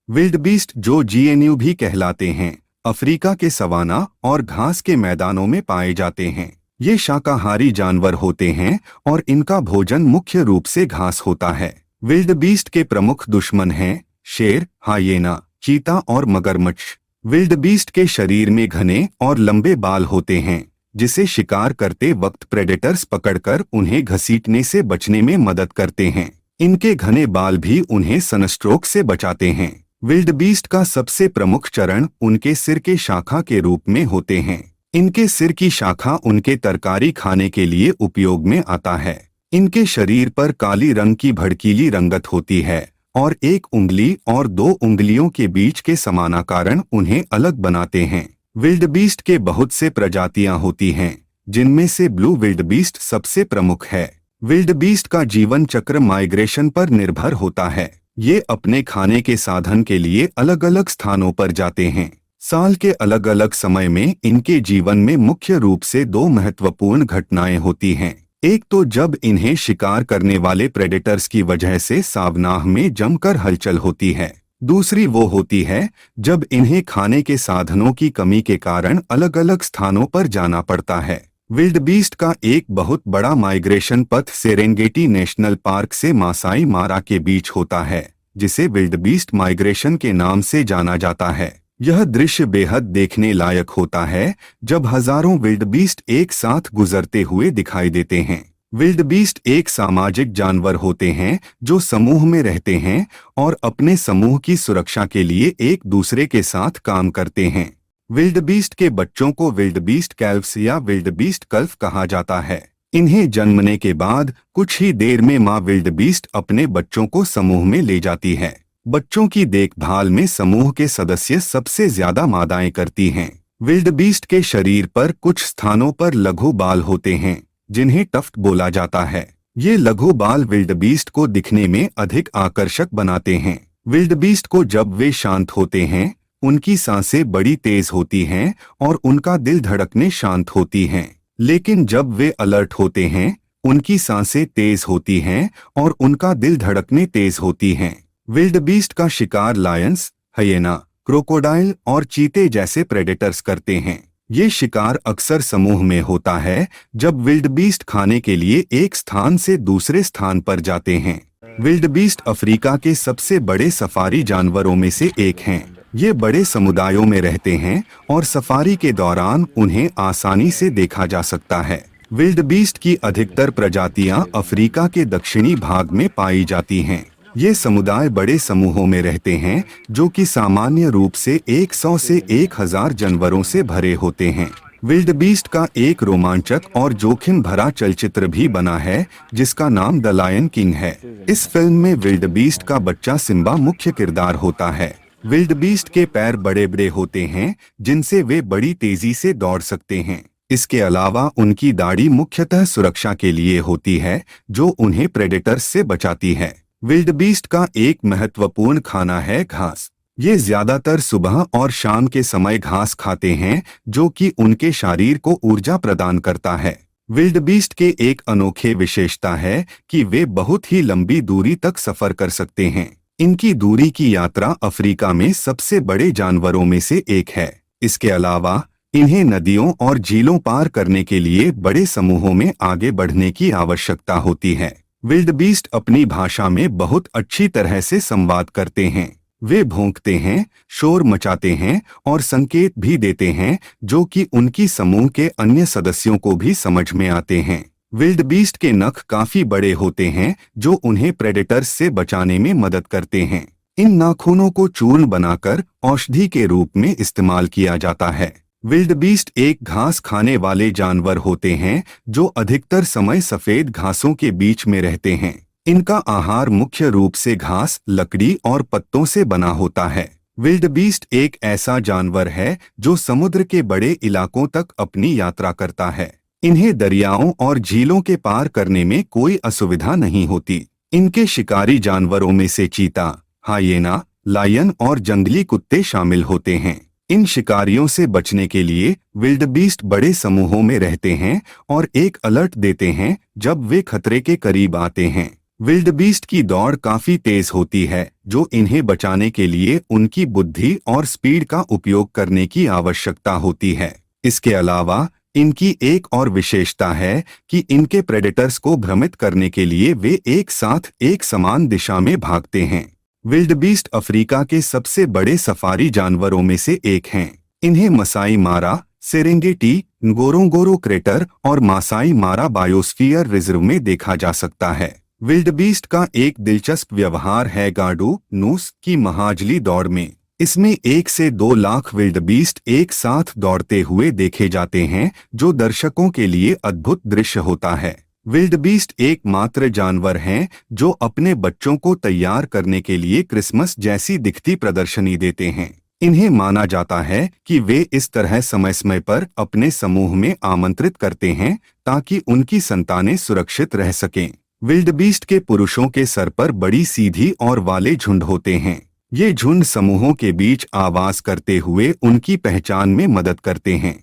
विल्डबीस्ट, जो जीएनयू भी कहलाते हैं, अफ्रीका के सवाना और घास के मैदानों में पाए जाते हैं। ये शाकाहारी जानवर होते हैं और इनका भोजन मुख्य रूप से घास होता है। विल्डबीस्ट के प्रमुख दुश्मन हैं शेर, हाइएना, चीता और मगरमच्छ। विल्डबीस्ट के शरीर में घने और लंबे बाल होते हैं, जिसे शिकार करते वक्त प्रेडेटर्स पकड़कर उन्हें घसीटने से बचने में मदद करते हैं। इनके घने बाल भी उन्हें सनस्ट्रोक से बचाते हैं। विल्डबीस्ट का सबसे प्रमुख चरण उनके सिर के शाखा के रूप में होते हैं। इनके सिर की शाखा उनके तरकारी खाने के लिए उपयोग में आता है। इनके शरीर पर काली रंग की भड़कीली रंगत होती है और एक उंगली और दो उंगलियों के बीच के समानाकरण उन्हें अलग बनाते हैं। विल्डबीस्ट के बहुत से प्रजातियां होती हैं, जिनमें से ब्लू विल्डबीस्ट सबसे प्रमुख है। विल्डबीस्ट का जीवन चक्र माइग्रेशन पर निर्भर होता है। ये अपने खाने के साधन के लिए अलग अलग स्थानों पर जाते हैं। साल के अलग अलग समय में इनके जीवन में मुख्य रूप से दो महत्वपूर्ण घटनाएं होती हैं। एक तो जब इन्हें शिकार करने वाले प्रेडेटर्स की वजह से सावनाह में जमकर हलचल होती है। दूसरी वो होती है जब इन्हें खाने के साधनों की कमी के कारण अलग अलग स्थानों पर जाना पड़ता है। विल्डबीस्ट का एक बहुत बड़ा माइग्रेशन पथ सेरेंगेटी नेशनल पार्क से मासाई मारा के बीच होता है, जिसे विल्डबीस्ट माइग्रेशन के नाम से जाना जाता है। यह दृश्य बेहद देखने लायक होता है जब हजारों विल्डबीस्ट एक साथ गुजरते हुए दिखाई देते हैं। विल्डबीस्ट एक सामाजिक जानवर होते हैं जो समूह में रहते हैं और अपने समूह की सुरक्षा के लिए एक दूसरे के साथ काम करते हैं। विल्डबीस्ट के बच्चों को विल्डबीस्ट कैल्व्स या विल्डबीस्ट कल्फ कहा जाता है। इन्हें जन्मने के बाद कुछ ही देर में माँ विल्डबीस्ट अपने बच्चों को समूह में ले जाती है। बच्चों की देखभाल में समूह के सदस्य सबसे ज्यादा मादाएं करती हैं। विल्डबीस्ट के शरीर पर कुछ स्थानों पर लघु बाल होते हैं, जिन्हें टफ्ट बोला जाता है। ये लघु बाल विल्डबीस्ट को दिखने में अधिक आकर्षक बनाते हैं। विल्डबीस्ट को जब वे शांत होते हैं, उनकी सांसें बड़ी तेज होती हैं और उनका दिल धड़कने शांत होती हैं। लेकिन जब वे अलर्ट होते हैं, उनकी सांसें तेज होती हैं और उनका दिल धड़कने तेज होती हैं। विल्डबीस्ट का शिकार लायंस, हाइएना, क्रोकोडाइल और चीते जैसे प्रेडेटर्स करते हैं। ये शिकार अक्सर समूह में होता है जब विल्डबीस्ट खाने के लिए एक स्थान से दूसरे स्थान पर जाते हैं। विल्डबीस्ट अफ्रीका के सबसे बड़े सफारी जानवरों में से एक हैं। ये बड़े समुदायों में रहते हैं और सफारी के दौरान उन्हें आसानी से देखा जा सकता है। विल्डबीस्ट की अधिकतर प्रजातियां अफ्रीका के दक्षिणी भाग में पाई जाती हैं। ये समुदाय बड़े समूहों में रहते हैं जो कि सामान्य रूप से 100 से 1000 जानवरों से भरे होते हैं। विल्डबीस्ट का एक रोमांचक और जोखिम भरा चलचित्र भी बना है जिसका नाम द लायन किंग है। इस फिल्म में विल्डबीस्ट का बच्चा सिम्बा मुख्य किरदार होता है। विल्डबीस्ट के पैर बड़े बड़े होते हैं जिनसे वे बड़ी तेजी से दौड़ सकते हैं। इसके अलावा उनकी दाढ़ी मुख्यतः सुरक्षा के लिए होती है जो उन्हें प्रेडेटर्स से बचाती है। विल्डबीस्ट का एक महत्वपूर्ण खाना है घास। ये ज्यादातर सुबह और शाम के समय घास खाते हैं जो कि उनके शरीर को ऊर्जा प्रदान करता है। विल्डबीस्ट के एक अनोखे विशेषता है कि वे बहुत ही लंबी दूरी तक सफर कर सकते हैं। इनकी दूरी की यात्रा अफ्रीका में सबसे बड़े जानवरों में से एक है। इसके अलावा इन्हें नदियों और झीलों पार करने के लिए बड़े समूहों में आगे बढ़ने की आवश्यकता होती है। विल्डबीस्ट अपनी भाषा में बहुत अच्छी तरह से संवाद करते हैं। वे भौंकते हैं, शोर मचाते हैं और संकेत भी देते हैं जो कि उनकी समूह के अन्य सदस्यों को भी समझ में आते हैं। विल्डबीस्ट के नख काफी बड़े होते हैं जो उन्हें प्रेडेटर्स से बचाने में मदद करते हैं। इन नाखूनों को चूर्ण बनाकर औषधि के रूप में इस्तेमाल किया जाता है। विल्डबीस्ट एक घास खाने वाले जानवर होते हैं जो अधिकतर समय सफेद घासों के बीच में रहते हैं। इनका आहार मुख्य रूप से घास, लकड़ी और पत्तों से बना होता है। विल्डबीस्ट एक ऐसा जानवर है जो समुद्र के बड़े इलाकों तक अपनी यात्रा करता है। इन्हें दरियाओं और झीलों के पार करने में कोई असुविधा नहीं होती। इनके शिकारी जानवरों में से चीता, हाइएना, लायन और जंगली कुत्ते शामिल होते हैं। इन शिकारियों से बचने के लिए विल्डबीस्ट बड़े समूहों में रहते हैं और एक अलर्ट देते हैं जब वे खतरे के करीब आते हैं। विल्डबीस्ट की दौड़ काफी तेज होती है, जो इन्हें बचाने के लिए उनकी बुद्धि और स्पीड का उपयोग करने की आवश्यकता होती है। इसके अलावा इनकी एक और विशेषता है कि इनके प्रेडेटर्स को भ्रमित करने के लिए वे एक साथ एक समान दिशा में भागते हैं। विल्डबीस्ट अफ्रीका के सबसे बड़े सफारी जानवरों में से एक हैं। इन्हें मसाई मारा, सेरेंगेटी, गोरोंगोरो क्रेटर और मासाई मारा बायोस्फीयर रिजर्व में देखा जा सकता है। विल्डबीस्ट का एक दिलचस्प व्यवहार है गाडू नूस की महाजली दौड़ में। इसमें 1 से 2 लाख विल्डबीस्ट एक साथ दौड़ते हुए देखे जाते हैं, जो दर्शकों के लिए अद्भुत दृश्य होता है। विल्डबीस्ट एकमात्र जानवर हैं जो अपने बच्चों को तैयार करने के लिए क्रिसमस जैसी दिखती प्रदर्शनी देते हैं। इन्हें माना जाता है कि वे इस तरह समय समय पर अपने समूह में आमंत्रित करते हैं ताकि उनकी संतानें सुरक्षित रह सकें। विल्डबीस्ट के पुरुषों के सर पर बड़ी सीधी और वाले झुंड होते हैं। ये झुंड समूहों के बीच आवाज करते हुए उनकी पहचान में मदद करते हैं।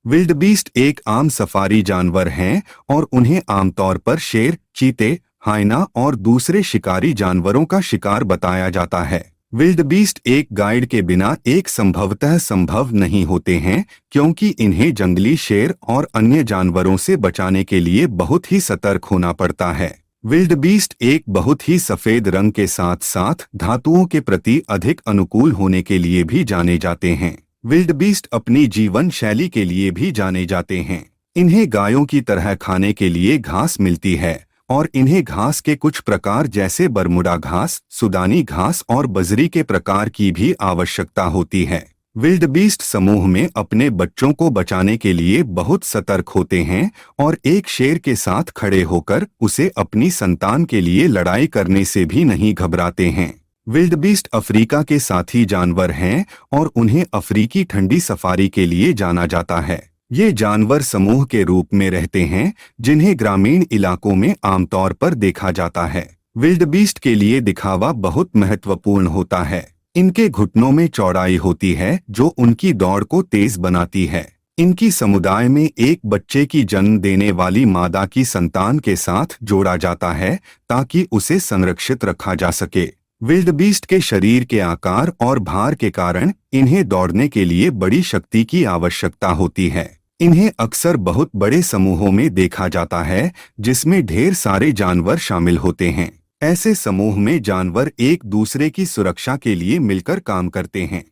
विल्डबीस्ट एक आम सफारी जानवर हैं और उन्हें आमतौर पर शेर, चीते, हाइना और दूसरे शिकारी जानवरों का शिकार बताया जाता है। विल्डबीस्ट एक गाइड के बिना एक संभवतः संभव नहीं होते हैं, क्योंकि इन्हें जंगली शेर और अन्य जानवरों से बचाने के लिए बहुत ही सतर्क होना पड़ता है। विल्डबीस्ट एक बहुत ही सफेद रंग के साथ साथ धातुओं के प्रति अधिक अनुकूल होने के लिए भी जाने जाते हैं। विल्डबीस्ट अपनी जीवन शैली के लिए भी जाने जाते हैं। इन्हें गायों की तरह खाने के लिए घास मिलती है और इन्हें घास के कुछ प्रकार जैसे बरमुडा घास, सुदानी घास और बजरी के प्रकार की भी आवश्यकता होती है। विल्डबीस्ट समूह में अपने बच्चों को बचाने के लिए बहुत सतर्क होते हैं और एक शेर के साथ खड़े होकर उसे अपनी संतान के लिए लड़ाई करने से भी नहीं घबराते हैं। विल्डबीस्ट अफ्रीका के साथी जानवर हैं और उन्हें अफ्रीकी ठंडी सफारी के लिए जाना जाता है। ये जानवर समूह के रूप में रहते हैं, जिन्हें ग्रामीण इलाकों में आमतौर पर देखा जाता है। विल्डबीस्ट के लिए दिखावा बहुत महत्वपूर्ण होता है। इनके घुटनों में चौड़ाई होती है जो उनकी दौड़ को तेज बनाती है। इनकी समुदाय में एक बच्चे की जन्म देने वाली मादा की संतान के साथ जोड़ा जाता है ताकि उसे संरक्षित रखा जा सके। विल्डबीस्ट के शरीर के आकार और भार के कारण इन्हें दौड़ने के लिए बड़ी शक्ति की आवश्यकता होती है। इन्हें अक्सर बहुत बड़े समूहों में देखा जाता है, जिसमें ढेर सारे जानवर शामिल होते हैं। ऐसे समूह में जानवर एक दूसरे की सुरक्षा के लिए मिलकर काम करते हैं।